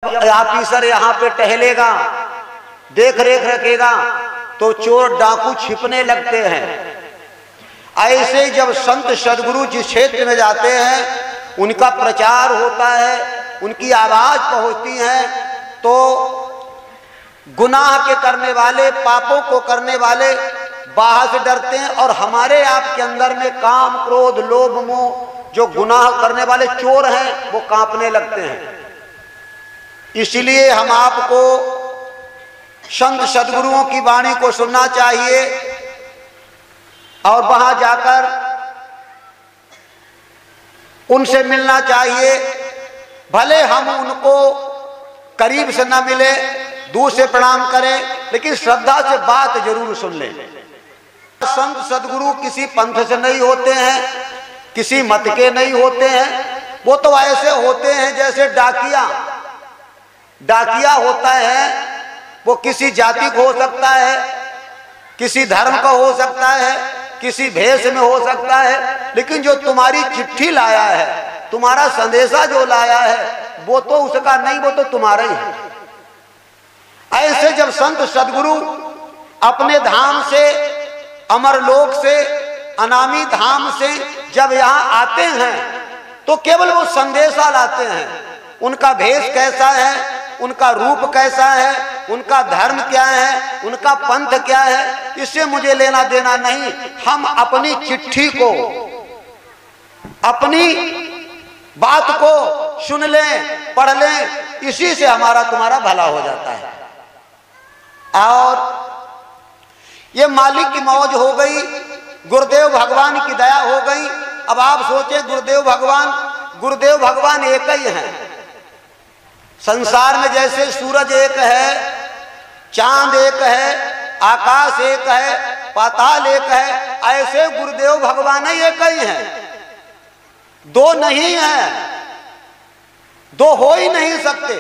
Officer यहाँ पे टहलेगा, देख रेख रखेगा, तो चोर डाकू छिपने लगते हैं। ऐसे जब संत सदगुरु जिस क्षेत्र में जाते हैं, उनका प्रचार होता है, उनकी आवाज पहुंचती है, तो गुनाह के करने वाले, पापों को करने वाले बाहर से डरते हैं। और हमारे आपके अंदर में काम, क्रोध, लोभ, मोह, जो गुनाह करने वाले चोर हैं, वो कांपने लगते हैं। इसलिए हम आपको संत सदगुरुओं की वाणी को सुनना चाहिए और वहां जाकर उनसे मिलना चाहिए। भले हम उनको करीब से ना मिले, दूर से प्रणाम करें, लेकिन श्रद्धा से बात जरूर सुन लें। संत सदगुरु किसी पंथ से नहीं होते हैं, किसी मत के नहीं होते हैं। वो तो ऐसे होते हैं जैसे डाकिया होता है। वो किसी जाति को हो सकता है, किसी धर्म का हो सकता है, किसी भेष में हो सकता है, लेकिन जो तुम्हारी चिट्ठी लाया है, तुम्हारा संदेशा जो लाया है, वो तो उसका नहीं, वो तो तुम्हारा ही है। ऐसे जब संत सदगुरु अपने धाम से, अमरलोक से, अनामी धाम से जब यहाँ आते हैं, तो केवल वो संदेशा लाते हैं। उनका भेष कैसा है, उनका रूप कैसा है, उनका धर्म क्या है, उनका पंथ क्या है, इससे मुझे लेना देना नहीं। हम अपनी चिट्ठी को, अपनी बात को सुन लें, पढ़ लें, इसी से हमारा तुम्हारा भला हो जाता है। और ये मालिक की मौज हो गई, गुरुदेव भगवान की दया हो गई। अब आप सोचे गुरुदेव भगवान एक ही हैं। संसार में जैसे सूरज एक है, चांद एक है, आकाश एक है, पाताल एक है, ऐसे गुरुदेव भगवान ही एक ही हैं। दो नहीं है, दो हो ही नहीं सकते,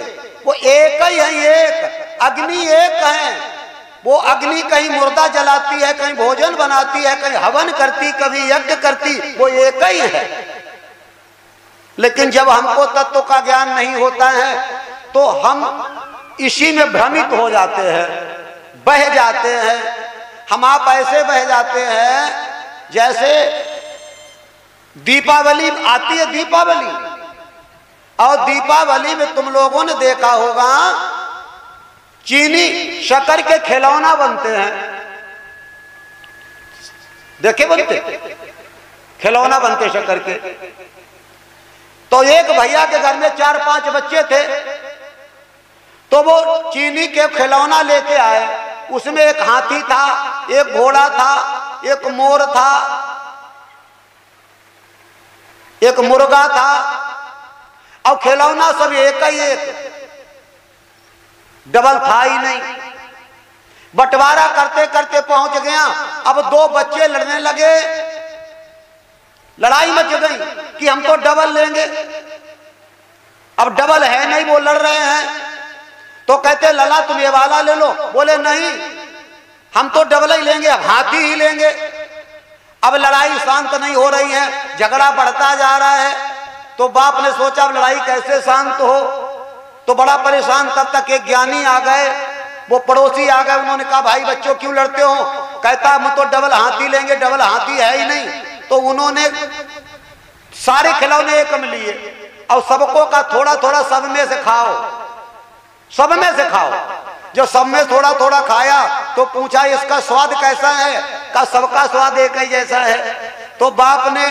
वो एक ही है। एक अग्नि एक है। वो अग्नि कहीं मुर्दा जलाती है, कहीं भोजन बनाती है, कहीं हवन करती, कभी यज्ञ करती, वो एक ही है। लेकिन जब हमको तत्व का ज्ञान नहीं होता है, तो हम इसी में भ्रमित हो जाते हैं, बह जाते हैं। हम आप ऐसे बह जाते हैं जैसे दीपावली आती है, दीपावली, और दीपावली में तुम लोगों ने देखा होगा चीनी शक्कर के खिलौना बनते हैं। देखे बनते खिलौना बनते शक्कर के। तो एक भैया के घर में 4-5 बच्चे थे, तो वो चीनी के खिलौना लेके आए। उसमें एक हाथी था, एक घोड़ा था, एक मोर था, एक मुर्गा था, और खिलौना सब एक ही एक, डबल था ही नहीं। बंटवारा करते करते पहुंच गया। अब 2 बच्चे लड़ने लगे, लड़ाई मच गई कि हम तो डबल लेंगे। अब डबल है नहीं, वो लड़ रहे हैं। तो कहते लला तुम ये वाला ले लो। बोले नहीं, हम तो डबल ही लेंगे, हाथी ही लेंगे। अब लड़ाई शांत नहीं हो रही है, झगड़ा बढ़ता जा रहा है। तो बाप ने सोचा अब लड़ाई कैसे शांत हो, तो बड़ा परेशान। तब तक एक ज्ञानी आ गए, वो पड़ोसी आ गए। उन्होंने कहा भाई बच्चों क्यों लड़ते हो? कहता हम तो डबल हाथी लेंगे, डबल हाथी है ही नहीं। तो उन्होंने सारे खिलौने एक में लिए और सबको का थोड़ा थोड़ा सब में से खाओ, सब में से खाओ। जो सब में थोड़ा थोड़ा खाया तो पूछा इसका स्वाद कैसा है? का सबका स्वाद एक ही जैसा है। तो बाप ने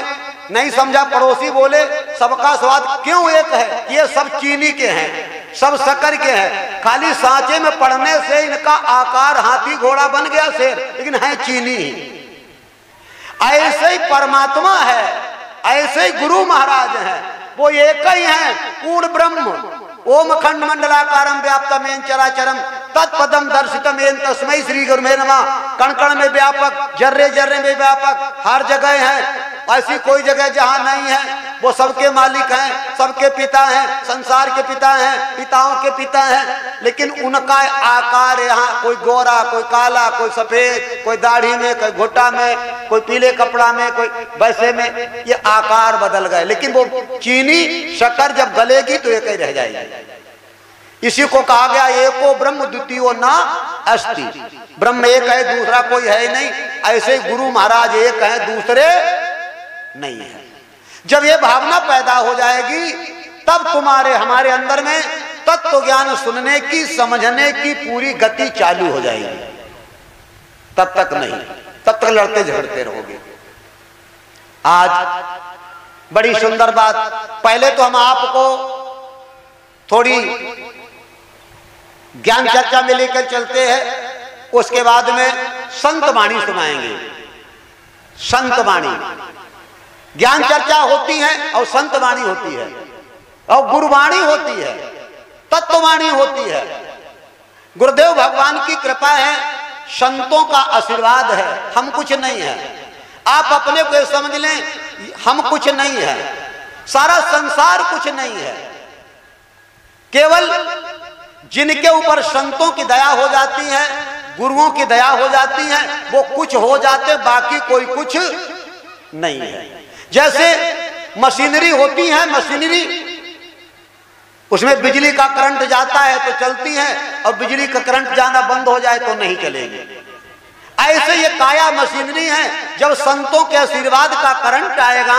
नहीं समझा, पड़ोसी बोले सबका स्वाद क्यों एक है? ये सब चीनी के हैं, सब शक्कर के हैं। खाली सांचे में पड़ने से इनका आकार हाथी घोड़ा बन गया, शेर, लेकिन है चीनी ही। ऐसे ही परमात्मा है, ऐसे ही गुरु महाराज हैं, वो एक ही हैं, पूर्ण ब्रह्म। ओम अखंड मंडलाकारम व्याप्तमेन चराचरम तत्पदम दर्शितम एन तस्मै श्री गुरुवे नमः। कण कण में व्यापक, जर्रे जर्रे में व्यापक, हर जगह है। ऐसी कोई जगह जहां नहीं है। वो सबके मालिक हैं, सबके पिता हैं, संसार के पिता हैं, पिताओं के पिता हैं। लेकिन उनका आकार यहाँ कोई गोरा, कोई काला, कोई सफेद, कोई दाढ़ी में, कोई घुट्टा में, कोई पीले कपड़ा में, कोई वैसे में, ये आकार बदल गए। लेकिन वो चीनी शक्कर जब गलेगी तो एक ही रह जाएगी। इसी को कहा गया एको ब्रह्म द्वितीयो ना अस्ति। ब्रह्म एक है, दूसरा कोई है ही नहीं। ऐसे गुरु महाराज एक है, दूसरे नहीं है। जब ये भावना पैदा हो जाएगी तब तुम्हारे हमारे अंदर में तत्व ज्ञान सुनने की, समझने की पूरी गति चालू हो जाएगी। तब तक नहीं, तब तक लड़ते झगड़ते रहोगे। आज बड़ी सुंदर बात, पहले तो हम आपको थोड़ी ज्ञान चर्चा में लेकर चलते हैं, उसके बाद में संत वाणी सुनाएंगे। संत वाणी, ज्ञान चर्चा होती है और संत वाणी होती है और गुरुवाणी होती है, तत्ववाणी होती है। गुरुदेव भगवान की कृपा है, संतों का आशीर्वाद है, हम कुछ नहीं है। आप अपने को समझ लें, हम कुछ नहीं है, सारा संसार कुछ नहीं है। केवल जिनके ऊपर संतों की दया हो जाती है, गुरुओं की दया हो जाती है, वो कुछ हो जाते, बाकी कोई कुछ नहीं है। जैसे मशीनरी होती है, मशीनरी उसमें बिजली का करंट जाता है तो चलती है और बिजली का करंट जाना बंद हो जाए तो नहीं चलेगी। ऐसे ये काया मशीनरी है, जब संतों के आशीर्वाद का करंट आएगा,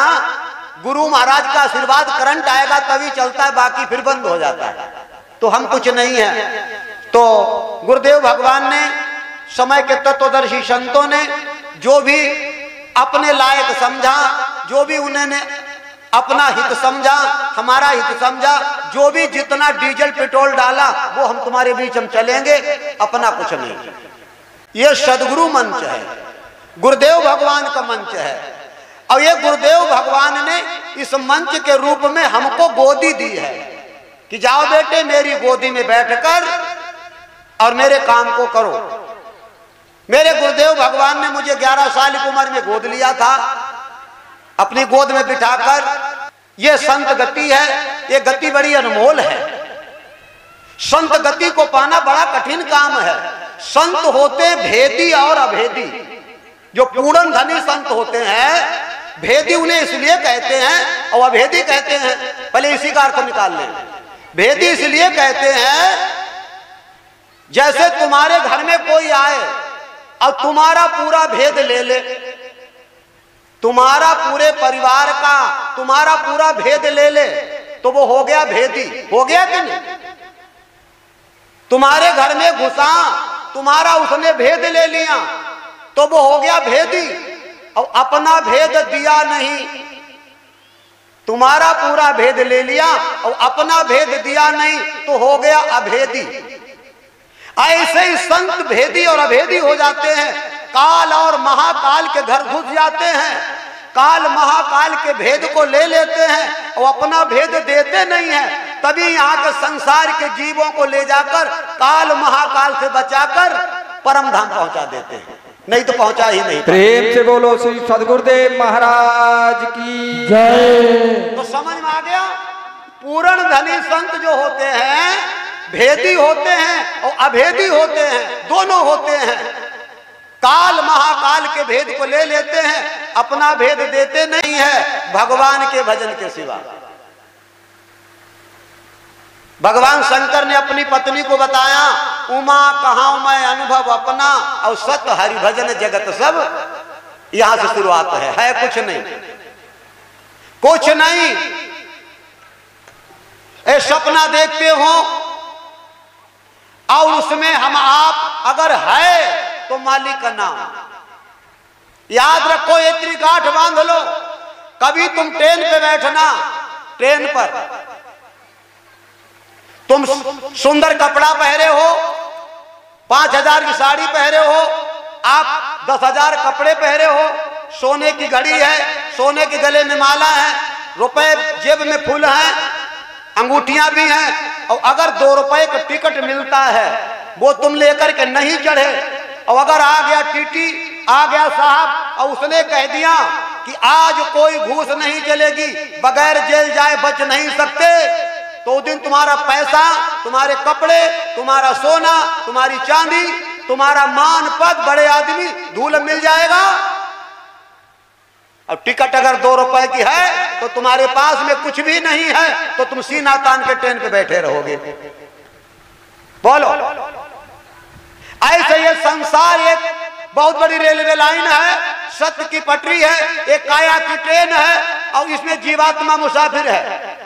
गुरु महाराज का आशीर्वाद करंट आएगा तभी चलता है, बाकी फिर बंद हो जाता है। तो हम कुछ नहीं है। तो गुरुदेव भगवान ने, समय के तत्वदर्शी संतों ने जो भी अपने लायक समझा, जो भी उन्होंने अपना हित समझा, हमारा हित समझा, जो भी जितना डीजल पेट्रोल डाला वो हम तुम्हारे बीच हम चलेंगे, अपना कुछ नहीं। ये सदगुरु मंच है, गुरुदेव भगवान का मंच है। और ये गुरुदेव भगवान ने इस मंच के रूप में हमको गोदी दी है कि जाओ बेटे मेरी गोदी में बैठकर और मेरे काम को करो। मेरे गुरुदेव भगवान ने मुझे 11 साल की उम्र में गोद लिया था, अपनी गोद में बिठाकर। ये संत गति है, ये गति बड़ी अनमोल है। संत गति को पाना बड़ा कठिन काम है। संत होते भेदी और अभेदी। जो पूर्ण धनी संत होते हैं, भेदी उन्हें इसलिए कहते हैं और अभेदी कहते हैं, पहले इसी का अर्थ निकाल लें। भेदी इसलिए कहते हैं जैसे तुम्हारे घर में कोई आए और तुम्हारा पूरा भेद ले ले, तुम्हारा पूरे परिवार का तुम्हारा पूरा भेद ले ले, तो वो हो गया भेदी। हो गया कि नहीं? तुम्हारे घर में घुसा, तुम्हारा उसने भेद ले लिया, तो वो हो गया भेदी। और अपना भेद दिया नहीं, तुम्हारा पूरा भेद ले लिया और अपना भेद दिया नहीं, तो हो गया अभेदी। ऐसे ही संत भेदी और अभेदी हो जाते हैं। काल और महाकाल के घर घुस जाते हैं, काल महाकाल के भेद को ले लेते हैं और अपना भेद देते नहीं है। तभी यहाँ के संसार के जीवों को ले जाकर काल महाकाल से बचाकर परम धाम पहुंचा देते हैं, नहीं तो पहुंचा ही नहीं। प्रेम से बोलो श्री सदगुरुदेव महाराज की जय। तो समझ में आ गया, पूर्ण धनी संत जो होते हैं भेदी होते हैं और अभेदी होते हैं, दोनों होते हैं। काल महाकाल के भेद को ले लेते हैं, अपना भेद देते नहीं है भगवान के भजन के सिवा। भगवान शंकर ने अपनी पत्नी को बताया, उमा कहां मैं अनुभव अपना और सत हरि भजन जगत सब। यहां से शुरुआत है कुछ नहीं, कुछ नहीं। ए सपना देखते हो और उसमें हम आप अगर है तो मालिक का नाम याद रखो। इतनी गांठ बांध लो, कभी तुम ट्रेन पे बैठना, ट्रेन पर तुम सुंदर कपड़ा पहरे हो, 5000 की साड़ी पहरे हो, आप 10,000 कपड़े पहरे हो, सोने की घड़ी है, सोने के गले में माला है, रुपए जेब में फूल है, अंगूठियां भी हैं, और अगर 2 रुपए का टिकट मिलता है वो तुम लेकर के नहीं चढ़े, और अगर आ गया टीटी, आ गया साहब और उसने कह दिया कि आज कोई घूस नहीं चलेगी, बगैर जेल जाए बच नहीं सकते, तो उस दिन तुम्हारा पैसा, तुम्हारे कपड़े, तुम्हारा सोना, तुम्हारी चांदी, तुम्हारा मान पद, बड़े आदमी धूल मिल जाएगा। अब टिकट अगर 2 रुपए की है तो तुम्हारे पास में कुछ भी नहीं है, तो तुम सीना तान के ट्रेन पे बैठे रहोगे। बोलो। ऐसे ये संसार एक बहुत बड़ी रेलवे लाइन है, सत्य की पटरी है, एक काया की ट्रेन है और इसमें जीवात्मा मुसाफिर है।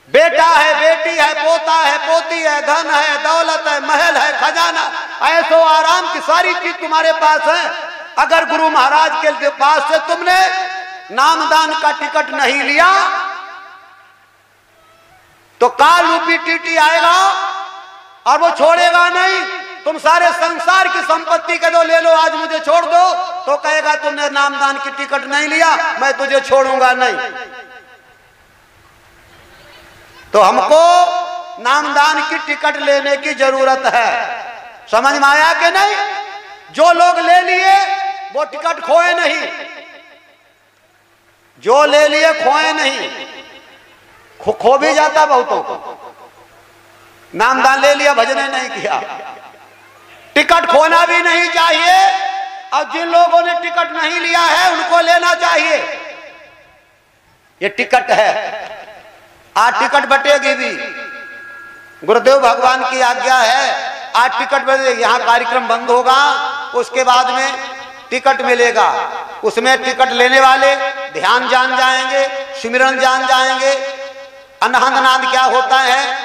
बेटा है, बेटी है, पोता है, पोती है, धन है, दौलत है, महल है, खजाना, ऐसो आराम की सारी चीज तुम्हारे पास है। अगर गुरु महाराज के पास से तुमने नामदान का टिकट नहीं लिया तो काल रूपी टीटी आएगा और वो छोड़ेगा नहीं। तुम सारे संसार की संपत्ति के दो ले लो, आज मुझे छोड़ दो, तो कहेगा तुमने नामदान की टिकट नहीं लिया, मैं तुझे छोड़ूंगा नहीं। तो हमको नामदान की टिकट लेने की जरूरत है। समझ में आया कि नहीं? जो लोग ले लिए वो टिकट खोए नहीं, जो ले लिए खोए नहीं। खो भी जाता बहुतों को, नामदान ले लिया, भजने नहीं किया। टिकट खोना भी नहीं चाहिए और जिन लोगों ने टिकट नहीं लिया है उनको लेना चाहिए। ये टिकट है, आज टिकट बटेगी भी, गुरुदेव भगवान की आज्ञा है। आज टिकट बटेगी, यहाँ कार्यक्रम बंद होगा, उसके बाद में टिकट मिलेगा। उसमें टिकट लेने वाले ध्यान जान जाएंगे, सिमरन जान जाएंगे, अनहद क्या होता है,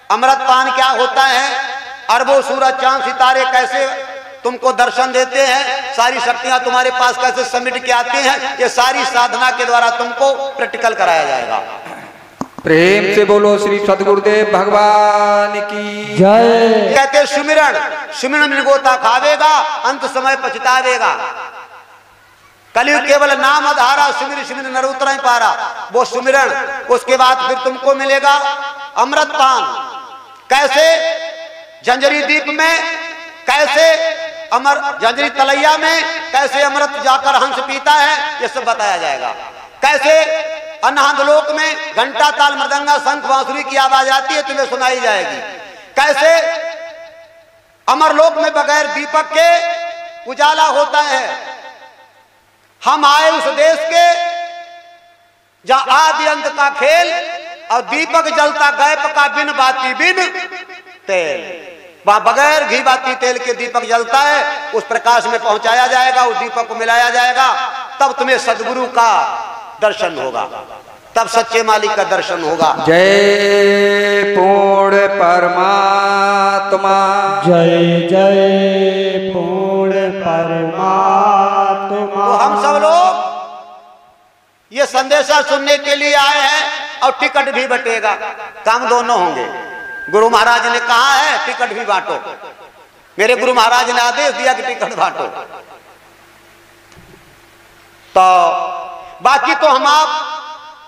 अमृतपान क्या होता है, अरबों सूरज चांद सितारे कैसे तुमको दर्शन देते हैं, सारी शक्तियां तुम्हारे पास कैसे समिट के आती हैं, ये सारी साधना के द्वारा तुमको प्रैक्टिकल कराया जाएगा। प्रेम से बोलो श्री सद्गुरुदेव भगवान की जय। कहते सुमिरन, सुमिरन निर्गोता खावेगा, अंत समय पछतावेगा। कलयुग केवल नाम आधारा, सुमिर सुमिर नर उतर ही पारा, वो सुमिरन। उसके बाद फिर तुमको मिलेगा अमृतपान। कैसे? जंजरी द्वीप में कैसे अमर, जंजरी तलैया में कैसे अमृत जाकर हंस पीता है, ये सब बताया जाएगा। कैसे अनहद लोक में घंटा ताल मृदंगा शंख बांसुरी की आवाज आती है, तुम्हें सुनाई जाएगी। कैसे अमरलोक में बगैर दीपक के उजाला होता है। हम आए उस देश के जहां आदि अंत का खेल और दीपक जलता गैप का बिन बाती बिन तेल। बगैर घी बाती तेल के दीपक जलता है, उस प्रकाश में पहुंचाया जाएगा, उस दीपक को मिलाया जाएगा, तब तुम्हें सदगुरु का दर्शन होगा, तब सच्चे मालिक का दर्शन होगा। जय पूर्ण परमात्मा, जय जय पूर्ण परमात्मा। तो हम सब लोग ये संदेशा सुनने के लिए आए हैं और टिकट भी बटेगा, काम दोनों होंगे। गुरु महाराज ने कहा है टिकट भी बांटो, मेरे गुरु महाराज ने आदेश दिया कि टिकट बांटो। तो बाकी तो हम आप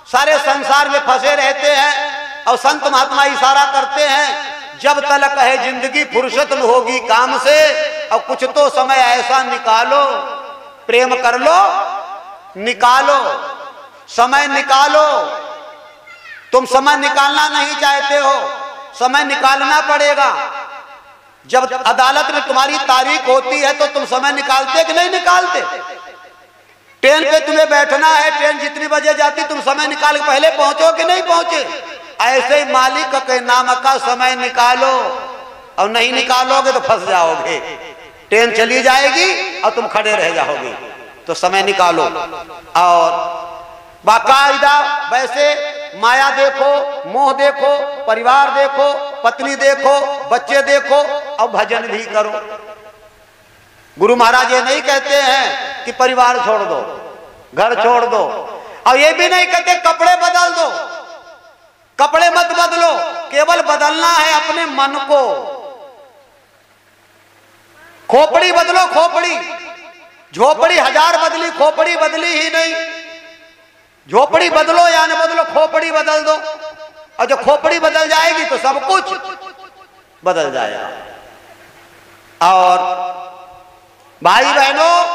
सारे संसार में फंसे रहते हैं और संत महात्मा इशारा करते हैं, जब तलक है जिंदगी फुर्सत में होगी काम से, और कुछ तो समय ऐसा निकालो, प्रेम कर लो, निकालो, समय निकालो। तुम समय निकालना नहीं चाहते हो, समय निकालना पड़ेगा। जब अदालत में तुम्हारी तारीख होती है तो तुम समय निकालते कि नहीं निकालते? ट्रेन पे तुम्हें बैठना है, ट्रेन जितनी बजे जाती तुम समय निकाल के पहले पहुंचो कि नहीं पहुंचे? ऐसे ही मालिक के नाम का समय निकालो, और नहीं निकालोगे तो फंस जाओगे, ट्रेन चली जाएगी और तुम खड़े रह जाओगे। तो समय निकालो और बाकायदा वैसे माया देखो, मोह देखो, परिवार देखो, पत्नी देखो, बच्चे देखो और भजन भी करो। गुरु महाराज ये नहीं कहते हैं कि परिवार छोड़ दो, घर छोड़ दो, और ये भी नहीं कहते कपड़े बदल दो। कपड़े मत बदलो, केवल बदलना है अपने मन को। खोपड़ी बदलो, खोपड़ी। झोपड़ी हजार बदली, खोपड़ी बदली ही नहीं। झोपड़ी बदलो या न बदलो, खोपड़ी बदल दो, और जब खोपड़ी बदल जाएगी तो सब कुछ बदल जाएगा। और भाई बहनों,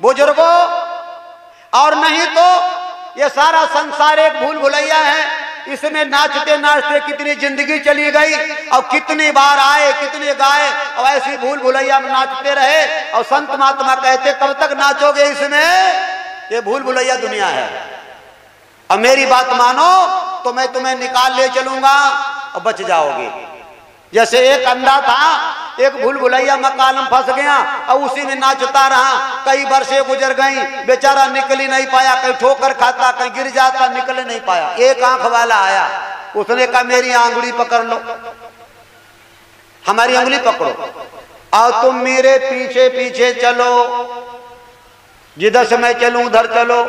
बुजुर्गों, और नहीं तो ये सारा संसार एक भूल भुलैया है, इसमें नाचते नाचते कितनी जिंदगी चली गई, और कितनी बार आए, कितने गाए, और ऐसी भूल भुलैया में नाचते रहे। और संत महात्मा कहते कब तक नाचोगे इसमें? ये भूल भुलैया दुनिया है। और मेरी बात मानो तो मैं तुम्हें निकाल ले चलूंगा और बच जाओगे। जैसे एक अंधा था, एक भूल भुलैया मकान में फंस गया और उसी में नाचता रहा, कई वर्षे गुजर गई, बेचारा निकल ही नहीं पाया, कहीं ठोकर खाता, कहीं गिर जाता, निकल नहीं पाया। एक आंख वाला आया, उसने कहा मेरी आंगुली पकड़ लो, हमारी उंगली पकड़ो और तुम मेरे पीछे पीछे चलो, जिधर से मैं चलूं उधर चलो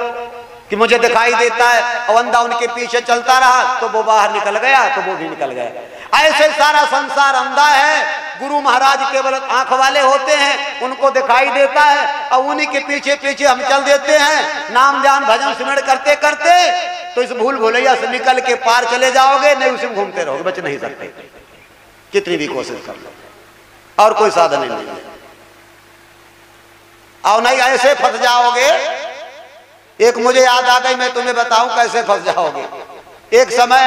कि मुझे दिखाई देता है। और अंधा उनके पीछे चलता रहा तो वो बाहर निकल गया तो वो भी निकल गया। ऐसे सारा संसार अंधा है, गुरु महाराज केवल आंख वाले होते हैं, उनको दिखाई देता है और उन्हीं के पीछे पीछे हम चल देते हैं। नाम ध्यान भजन सिमरण करते करते तो इस भूल भुलैया से निकल के पार चले जाओगे, नहीं उसी में घूमते रहोगे, बच नहीं सकते कितनी भी कोशिश कर लो, और कोई साधन नहीं है। और नहीं ऐसे फंस जाओगे। एक मुझे याद आ गई, मैं तुम्हें बताऊं कैसे फंस जाओगे। एक समय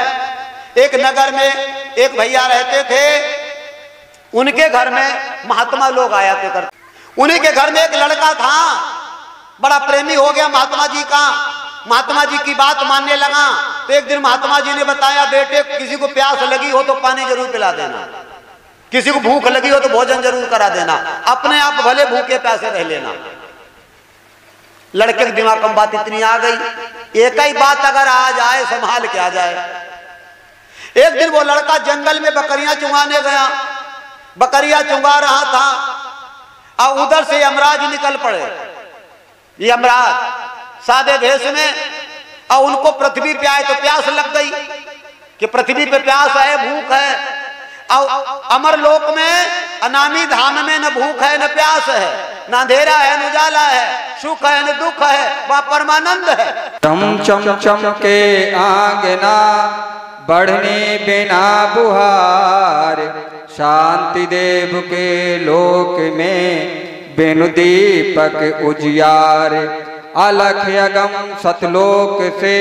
एक नगर में एक भैया रहते थे, उनके घर में महात्मा लोग आया करते। उन्हीं के घर में एक लड़का था, बड़ा प्रेमी हो गया महात्मा जी का, महात्मा जी की बात मानने लगा। तो एक दिन महात्मा जी ने बताया, बेटे किसी को प्यास लगी हो तो पानी जरूर पिला देना, किसी को भूख लगी हो तो भोजन जरूर करा देना, अपने आप भले भूखे प्यासे रह लेना। लड़के के दिमाग में बात इतनी आ गई, एक ही बात अगर आ जाए संभाल के आ जाए। एक दिन वो लड़का जंगल में बकरियां चुंगाने गया, बकरियां चुंगा रहा था और उधर से यमराज निकल पड़े। यमराज सादे भेष में, और उनको पृथ्वी पे आए तो प्यास लग गई कि पृथ्वी पे प्यास है, भूख है। और अमर लोक में अनामी धाम में न भूख है न प्यास है, न अंधेरा है न उजाला है, सुख है न दुख है, वह परमानंद है। चम चम चम के आंगना बढ़ने बिना बुहार, शांति देव के लोक में बिनु दीपक उजियार। अलख अगम सतलोक से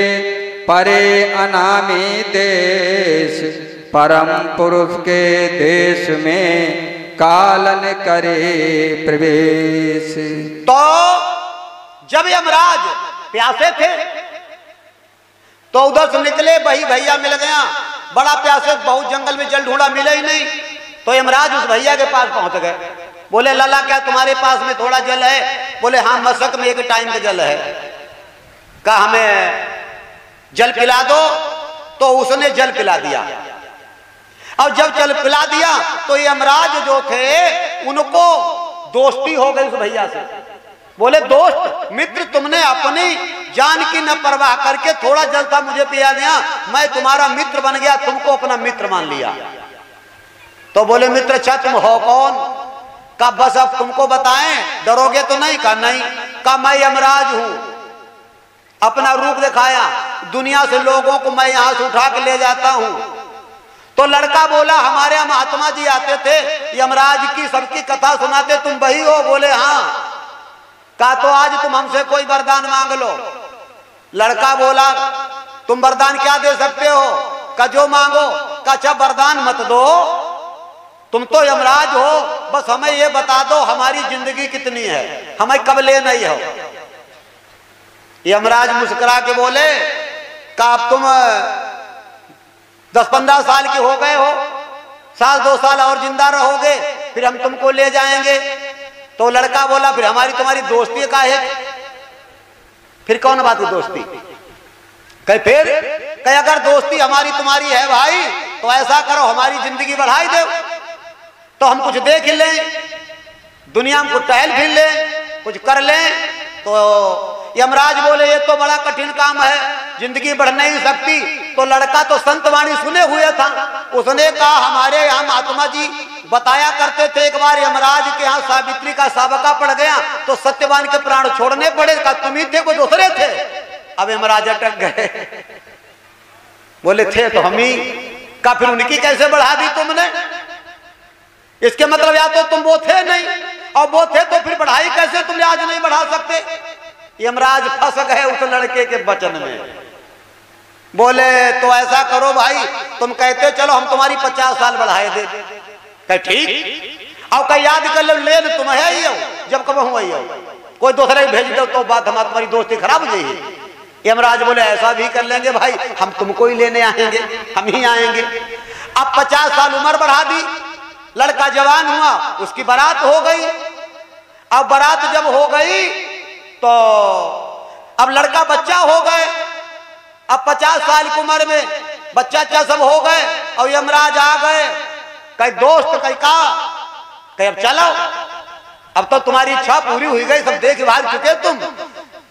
परे अनामी देश, परम पुरुष के देश में कालन करे प्रवेश। तो जब यमराज प्यासे थे तो उधर से निकले, वही भैया मिल गया, बड़ा प्यासे, बहुत जंगल में जल ढूंढा, मिले ही नहीं। तो यमराज उस भैया के पास पहुंच गए, बोले लाला क्या तुम्हारे पास में थोड़ा जल है? बोले हाँ मशक में एक टाइम का जल है। कहा हमें जल पिला दो। तो उसने जल पिला दिया, और जब जल पिला दिया तो यमराज जो थे उनको दोस्ती हो गई उस भैया से। बोले दोस्त मित्र, तुमने अपनी जान की न परवाह करके थोड़ा जल था मुझे पिया दिया, मैं तुम्हारा मित्र बन गया, तुमको अपना मित्र मान लिया। तो बोले मित्र अच्छा तुम हो कौन? का बस अब तुमको बताएं, डरोगे तो नहीं? का नहीं। का मैं यमराज हूं। अपना रूप दिखाया, दुनिया से लोगों को मैं यहां से उठा के ले जाता हूं। तो लड़का बोला हमारे यहाँ महात्मा जी आते थे, यमराज की सबकी कथा सुनाते, तुम वही हो? बोले हाँ। कहा तो आज तुम हमसे कोई वरदान मांग लो। लड़का बोला तुम वरदान क्या दे सकते हो? का जो मांगो। का अच्छा वरदान मत दो, तुम तो यमराज हो, बस हमें ये बता दो हमारी जिंदगी कितनी है, हमें कब ले नहीं हो। यमराज मुस्कुरा के बोले का अब तुम 10-15 साल के हो गए हो, 1-2 साल और जिंदा रहोगे, फिर हम तुमको ले जाएंगे। तो लड़का बोला फिर हमारी तुम्हारी दोस्ती का है? फिर कौन बात है दोस्ती? कहे फिर कहे अगर दोस्ती हमारी तुम्हारी है भाई तो ऐसा करो हमारी जिंदगी बढ़ाई दो, तो हम कुछ देख लें, दुनिया में कुछ टहल फिर लें, कुछ कर लें। तो यमराज बोले ये तो बड़ा कठिन काम है, जिंदगी बढ़ नहीं सकती। तो लड़का तो संतवाणी सुने हुए था, उसने कहा हमारे यहाँ महात्मा जी बताया करते थे, एक बार यमराज के यहाँ सावित्री का साबका पड़ गया तो सत्यवान के प्राण छोड़ने पड़े। का तुम ही थे वो दूसरे थे? अब यमराज अटक गए, बोले थे तो हम ही। का फिर उनकी कैसे बढ़ा दी तुमने? इसके मतलब या तो तुम वो थे नहीं, और वो थे तो फिर बढ़ाई कैसे तुमने आज नहीं बढ़ा सकते? यमराज फंस गए उस लड़के के वचन में। बोले तो ऐसा करो भाई, तुम कहते चलो हम तुम्हारी 50 साल बढ़ाए दे। कहे ठीक। और कहीं याद कर लो ले तुम है ही हो, जब कब हुआ ही हो, कोई दूसरे भेज दो तो बात हमारी दोस्ती खराब हो जाएगी। यमराज बोले ऐसा भी कर लेंगे भाई, हम तुमको ही लेने आएंगे, हम ही आएंगे। अब 50 साल उम्र बढ़ा दी, लड़का जवान हुआ, उसकी बारात हो गई। अब बारात जब हो गई तो अब लड़का बच्चा हो गए। अब 50 साल की उम्र में बच्चा सब हो गए और यमराज आ गए। कई दोस्त कई कहा अब चलो, अब तो तुम्हारी इच्छा पूरी हुई गई, सब देख भाग चुके तुम।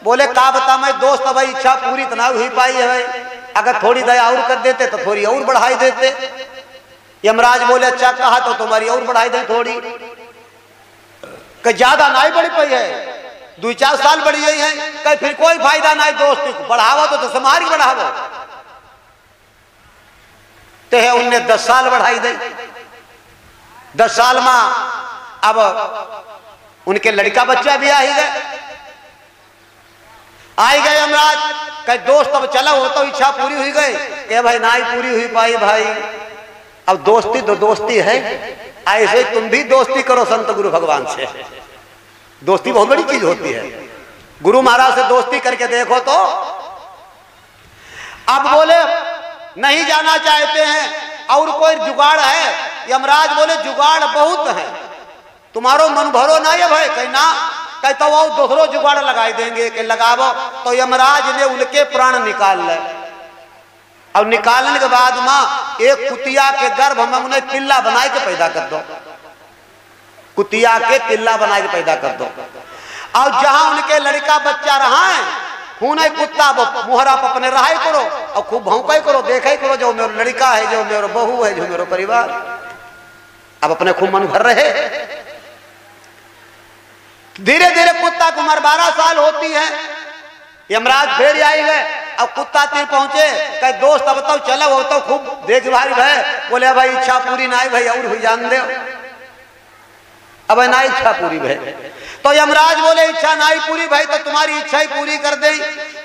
बोले का बता मैं दोस्त, भाई इच्छा पूरी तो ना हुई पाई है भाई, अगर थोड़ी दया और कर देते तो थोड़ी और बढ़ाई देते। यमराज बोले अच्छा कहा तो तुम्हारी और बढ़ाई दे थोड़ी, कि ज्यादा ना ही बढ़ी पई है, 2-4 साल बढ़ी गई है, कहीं फिर कोई फायदा ना है दोस्ती को बढ़ावो तो समाज बढ़ावो। तो है उनने 10 साल बढ़ाई दे। 10 साल में अब उनके लड़का बच्चा भी आई गए। आई गए यमराज, कहे दोस्त अब चला हो तो इच्छा पूरी हुई गई, कि भाई ना ही पूरी हुई पाई भाई, अब दोस्ती तो दोस्ती है, ऐसे तुम भी दोस्ती करो संत गुरु भगवान से। दोस्ती बहुत बड़ी चीज होती है, गुरु महाराज से दोस्ती करके देखो तो। अब बोले नहीं जाना चाहते हैं और कोई जुगाड़ है? यमराज बोले जुगाड़ बहुत है, तुम्हारो मन भरो ना है भाई, कहीं ना कहीं तो वो दूसरो जुगाड़ लगाई देंगे कि लगावो। तो यमराज ने उनके प्राण निकाल ले। और निकालने के बाद मां एक कुतिया के गर्भ में उन्हें पिल्ला बना के पैदा कर दो, कुतिया के पिल्ला बना के पैदा कर दो। और जहां उनके लड़का बच्चा रहा है खून कुत्ता वो मुहरा पर अपने रहा करो और खूब भौंका करो, देखा करो जो मेरा लड़का है, जो मेरा बहू है, जो मेरा परिवार। अब अपने खूब मन भर रहे। धीरे धीरे कुत्ता की उम्र 12 साल होती है। यमराज फिर आई गए। अब कुत्ता तीर पहुंचे, कहे दोस्त अब तो चलो, वो तो खूब देखभाल है। बोले भाई इच्छा पूरी ना भाई और हुई जान दे, अब ना इच्छा पूरी भाई। तो यमराज बोले इच्छा ना ही पूरी भाई तो तुम्हारी इच्छा ही पूरी कर दे,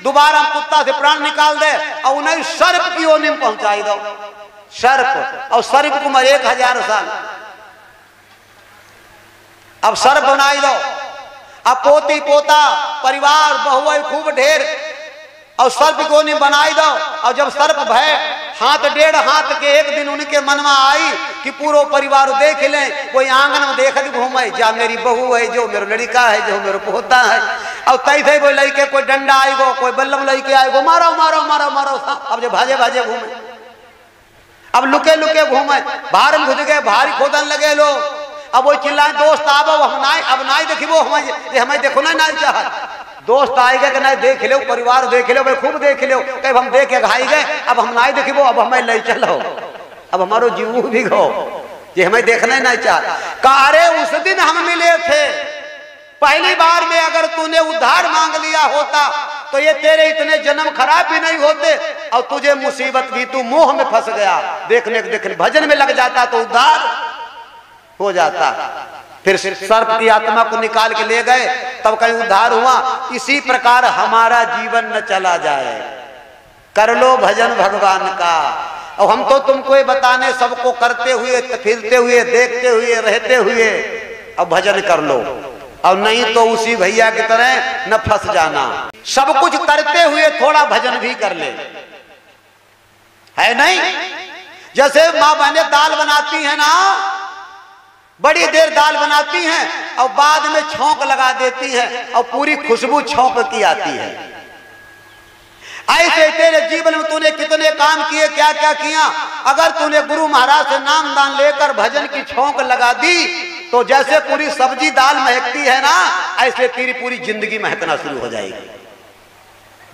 दोबारा कुत्ता से प्राण निकाल दे और उन्हें सर्प की योनि में पहुंचाई दो। सर्प, और सर्प की उम्र 1000 साल। अब सर्प बनाई दो। अब पोती पोता परिवार बहु खूब ढेर और सर्प को नहीं बनाई दो। और जब सर्प भय हाथ 1.5 हाथ के एक दिन उनके मन में आई कि पूरा परिवार देख ले, कोई आंगन में देख घूमे, जा मेरी बहू है, जो मेरा लड़का है, जो मेरा पोता है। और तैसे कोई लड़के कोई डंडा आएगो, कोई बल्लम लड़के आएगो, मारो मारो मारो मारो। अब जो भाजे भाजे घूमे, अब लुके लुके घूमे, बाहर में घुस गए, भारी खोदन लगे लोग। अब वो चिल्लाए दोस्त आबो, हम नाई अब नाई देखिबो, हमें देखो ना नाई चाहत। दोस्त आएगा कि नहीं देख लो, परिवार देख लो, भाई खूब देख लो, कहीं हम देख के घाई गए, अब हम नाई देखिबो, अब हमें ले चलो, अब हमारो जीव भी गो, ये हमें देखना नहीं चाहता। अरे उस दिन हम मिले थे पहली बार में, अगर तूने उद्धार मांग लिया होता तो ये तेरे इतने जन्म खराब भी नहीं होते और तुझे मुसीबत भी, तू मोह में फंस गया, देखने भजन में लग जाता तो उद्धार हो जाता। फिर सर्प की आत्मा को निकाल के ले गए, तब कहीं उद्धार हुआ। इसी प्रकार हमारा जीवन न चला जाए, कर लो भजन भगवान का। और हम तो तुमको बताने सबको करते हुए, फिरते हुए, देखते हुए, रहते हुए, अब भजन कर लो, और नहीं तो उसी भैया की तरह न फंस जाना। सब कुछ करते हुए थोड़ा भजन भी कर ले, है नहीं? जैसे माँ बहनें दाल बनाती है ना, बड़ी देर दाल बनाती हैं और बाद में छौंक लगा देती है और पूरी खुशबू छौंक की आती है। ऐसे तेरे जीवन में तूने कितने काम किए, क्या क्या किया। अगर तूने गुरु महाराज से नाम दान लेकर भजन की छौंक लगा दी तो जैसे पूरी सब्जी दाल महकती है ना, ऐसे तेरी पूरी जिंदगी महकना शुरू हो जाएगी।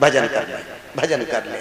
भजन कर ले, भजन कर ले।